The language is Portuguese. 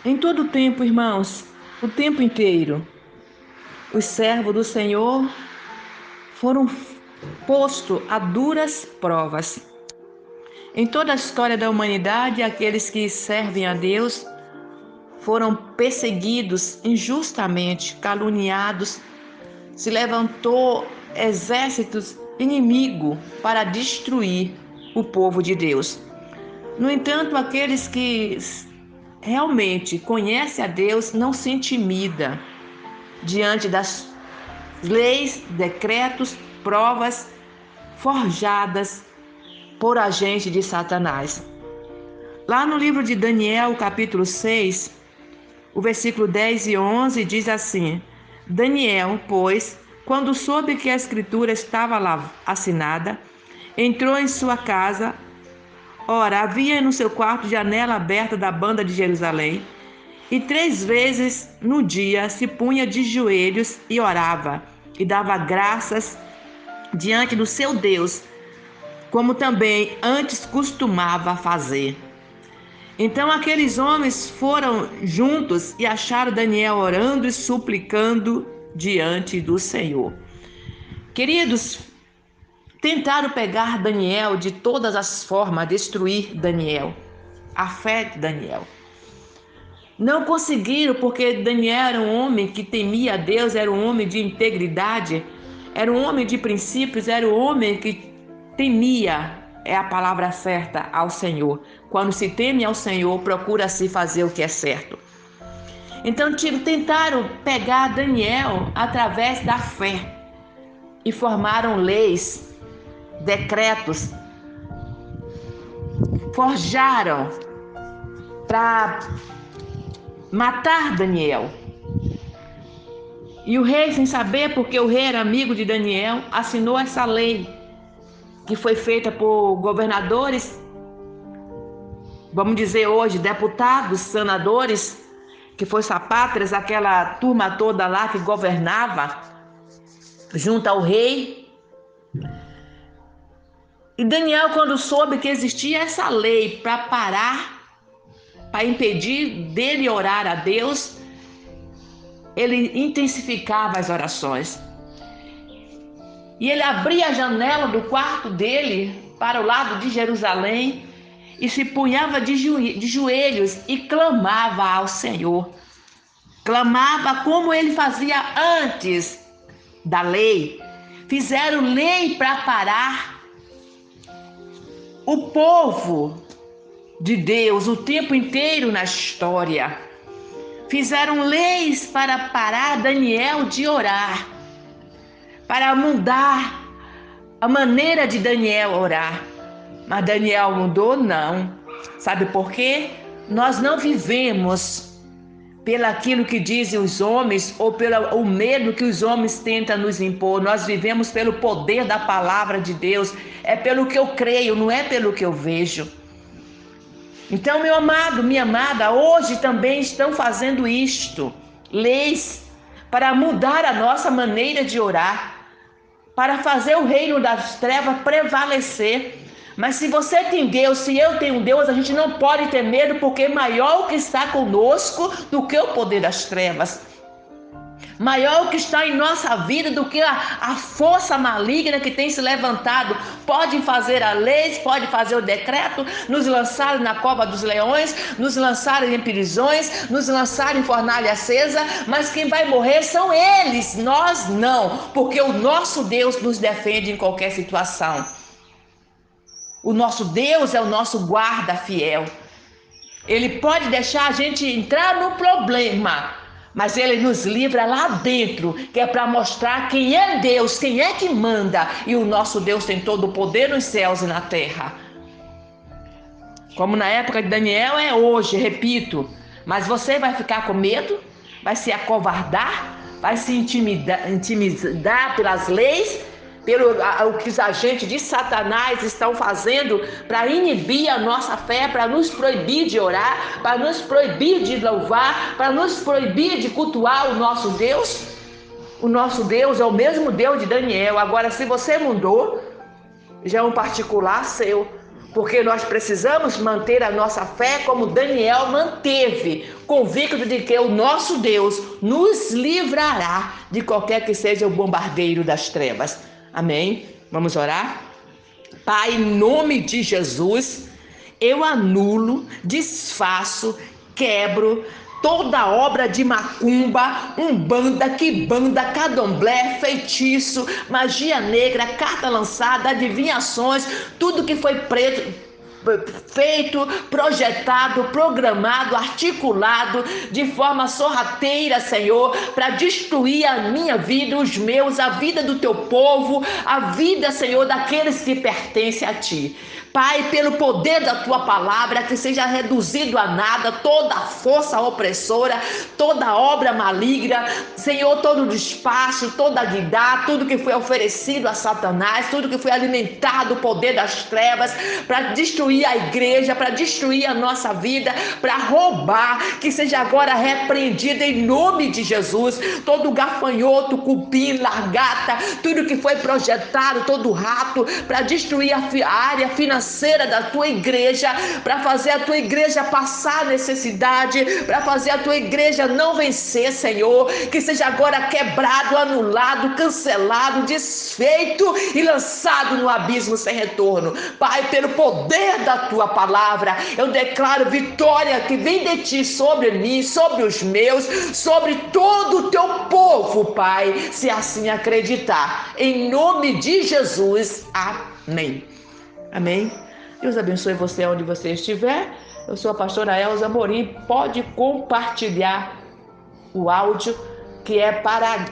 Em todo o tempo, irmãos, o tempo inteiro, os servos do Senhor foram postos a duras provas. Em toda a história da humanidade, aqueles que servem a Deus foram perseguidos injustamente, caluniados. Se levantou exércitos inimigos para destruir o povo de Deus. No entanto, aqueles que realmente conhecem a Deus não se intimida diante das leis, decretos, provas forjadas por agente de Satanás. Lá no livro de Daniel, capítulo 6, o versículo 10 e 11 diz assim: Daniel, pois, quando soube que a escritura estava lá assinada, entrou em sua casa. Ora, havia no seu quarto janela aberta da banda de Jerusalém, e 3 vezes no dia se punha de joelhos e orava, e dava graças diante do seu Deus, como também antes costumava fazer. Então aqueles homens foram juntos e acharam Daniel orando e suplicando diante do Senhor. Queridos, tentaram pegar Daniel de todas as formas, destruir Daniel, a fé de Daniel. Não conseguiram, porque Daniel era um homem que temia a Deus, era um homem de integridade, era um homem de princípios, era um homem que temia, é a palavra certa, ao Senhor. Quando se teme ao Senhor, procura-se fazer o que é certo. Então tentaram pegar Daniel através da fé e formaram leis, decretos, forjaram para matar Daniel. E o rei, sem saber, porque o rei era amigo de Daniel, assinou essa lei que foi feita por governadores, vamos dizer hoje, deputados, senadores, que foi Sapátrias, aquela turma toda lá que governava junto ao rei. E Daniel, quando soube que existia essa lei para parar, para impedir dele orar a Deus, ele intensificava as orações. E ele abria a janela do quarto dele para o lado de Jerusalém e se punhava de joelhos e clamava ao Senhor. Clamava como ele fazia antes da lei. Fizeram lei para parar o povo de Deus o tempo inteiro na história. Fizeram leis para parar Daniel de orar, para mudar a maneira de Daniel orar. Mas Daniel mudou? Não. Sabe por quê? Nós não vivemos pelaquilo que dizem os homens ou pelo o medo que os homens tentam nos impor. Nós vivemos pelo poder da palavra de Deus. É pelo que eu creio, não é pelo que eu vejo. Então, meu amado, minha amada, hoje também estão fazendo isto. Leis para mudar a nossa maneira de orar, para fazer o reino das trevas prevalecer. Mas se você tem Deus, se eu tenho Deus, a gente não pode ter medo, porque maior o que está conosco do que o poder das trevas. Maior o que está em nossa vida do que a força maligna que tem se levantado. Pode fazer a lei, pode fazer o decreto, nos lançar na cova dos leões, nos lançar em prisões, nos lançar em fornalha acesa, mas quem vai morrer são eles, nós não, porque o nosso Deus nos defende em qualquer situação. O nosso Deus é o nosso guarda fiel. Ele pode deixar a gente entrar no problema, mas ele nos livra lá dentro, que é para mostrar quem é Deus, quem é que manda. E o nosso Deus tem todo o poder nos céus e na terra. Como na época de Daniel é hoje, repito. Mas você vai ficar com medo? Vai se acovardar? Vai se intimidar pelas leis? Pelo o que os agentes de Satanás estão fazendo para inibir a nossa fé, para nos proibir de orar, para nos proibir de louvar, para nos proibir de cultuar o nosso Deus? O nosso Deus é o mesmo Deus de Daniel. Agora, se você mudou, já é um particular seu. porque nós precisamos manter a nossa fé como Daniel manteve, convicto de que o nosso Deus nos livrará de qualquer que seja o bombardeio das trevas. Amém? Vamos orar? Pai, em nome de Jesus, eu anulo, desfaço, quebro toda obra de macumba, umbanda, quibanda, candomblé, feitiço, magia negra, carta lançada, adivinhações, tudo que foi feito, projetado, programado, articulado de forma sorrateira, Senhor, para destruir a minha vida, os meus, a vida do teu povo, a vida, Senhor, daqueles que pertencem a ti. Pai, pelo poder da tua palavra, que seja reduzido a nada toda a força opressora, toda obra maligna, Senhor, todo despacho, toda guidá, tudo que foi oferecido a Satanás, tudo que foi alimentado o poder das trevas para destruir a igreja, para destruir a nossa vida, para roubar, que seja agora repreendido em nome de Jesus. Todo gafanhoto, cupim, largata, tudo que foi projetado, todo rato, para destruir a área financeira da tua igreja, para fazer a tua igreja passar necessidade, para fazer a tua igreja não vencer, Senhor, que seja agora quebrado, anulado, cancelado, desfeito e lançado no abismo sem retorno. Pai, pelo poder da tua palavra, eu declaro vitória que vem de ti sobre mim, sobre os meus, sobre todo o teu povo, Pai, se assim acreditar. Em nome de Jesus, amém. Amém. Deus abençoe você onde você estiver. Eu sou a pastora Elza Amorim. Pode compartilhar o áudio que é para